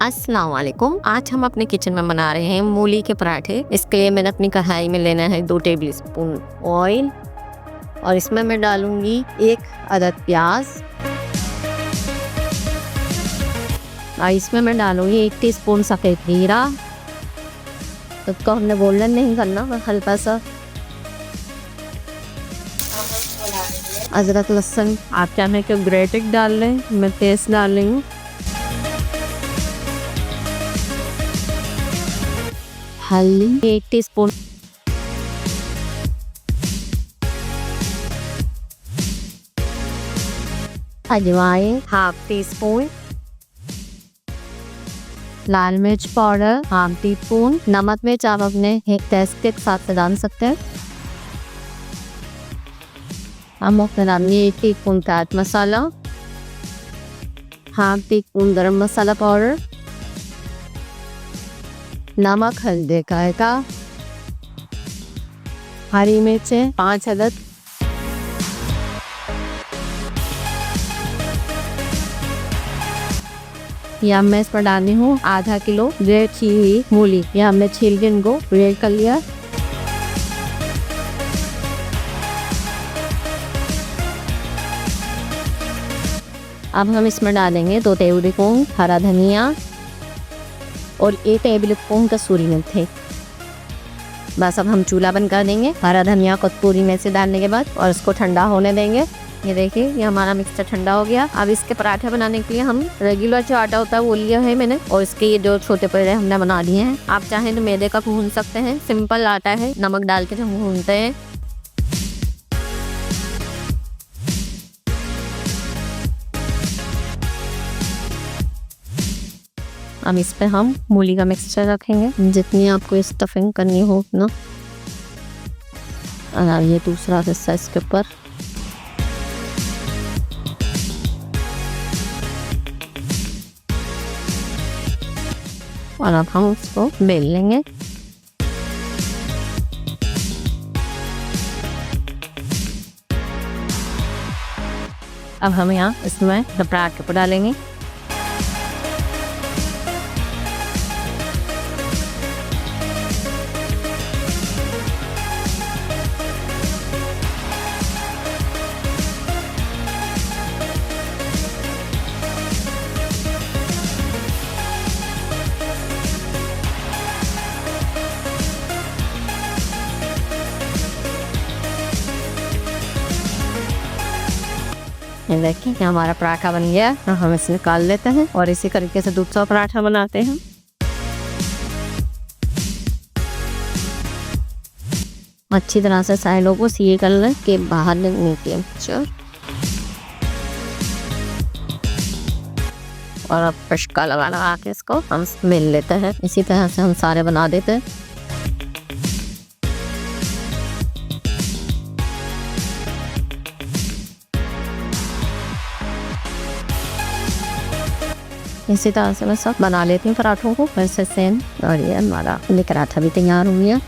अस्सलाम वालेकुम। आज हम अपने किचन में बना रहे हैं मूली के पराठे। इसके लिए मैंने अपनी कढ़ाई में लेना है 2 टेबल स्पून ऑयल और इसमें मैं डालूंगी 1 अदद प्याज और इसमें मैं डालूंगी 1 टीस्पून सफ़ेद जीरा। इसको हमने गोल्डन नहीं करना, हल्का सा। अदरक लहसुन आप चाहें तो ग्रेटेड डाल लें, मैं पेस्ट डाल रही हूँ। हल्दी 1 टीस्पून, अजवाइन 1/2 टीस्पून, लाल मिर्च पाउडर 1/2 टीस्पून, नमक मिर्च आप अपने टेस्ट के हिसाब से डाल सकते हैं। हम अपने डालेंगे 1 टीस्पून चाट मसाला, 1/2 टीस्पून गरम मसाला पाउडर, नमक हल्दी का, हरी मिर्चें 5 अदद, या मैं इस पर डालनी हूँ आधा किलो रेड छीली मूली। या हमने छील के इनको रेड कर लिया। अब हम इसमें डालेंगे 2 टेबल स्पून हरा धनिया और 1 टेबल स्पून कसूरी मेथी। बस अब हम चूल्हा बंद कर देंगे हरा धनिया कसूरी मेथी डालने के बाद और इसको ठंडा होने देंगे। ये देखिए, ये हमारा मिक्सचर ठंडा हो गया। अब इसके पराठे बनाने के लिए हम रेगुलर जो आटा होता है वो लिया है मैंने, और इसके ये जो छोटे पेड़े हमने बना लिए हैं। आप चाहें तो मैदे का भून सकते हैं, सिंपल आटा है, नमक डाल के हम भूनते हैं। अब इस पे हम मूली का मिक्सचर रखेंगे, जितनी आपको स्टफिंग करनी हो उतना। और ये दूसरा हिस्सा इसके ऊपर। और अब हम उसको बेल लेंगे। अब हम यहाँ इसमें पराठे को डालेंगे। ये देखिए हमारा पराठा बन गया। हम इसे निकाल लेते हैं और इसी तरीके से दूसरा पराठा बनाते हैं। अच्छी तरह से साइडों को सील कर लें कि बाहर निकले मिक्सचर। और अब फटका लगा के इसको हम मिल लेते हैं। इसी तरह से हम सारे बना देते हैं। इसी तरह से मैं सब बना लेती हूँ पराठों को वैसे सेम। और ये हमारा पराठा भी तैयार हो गया।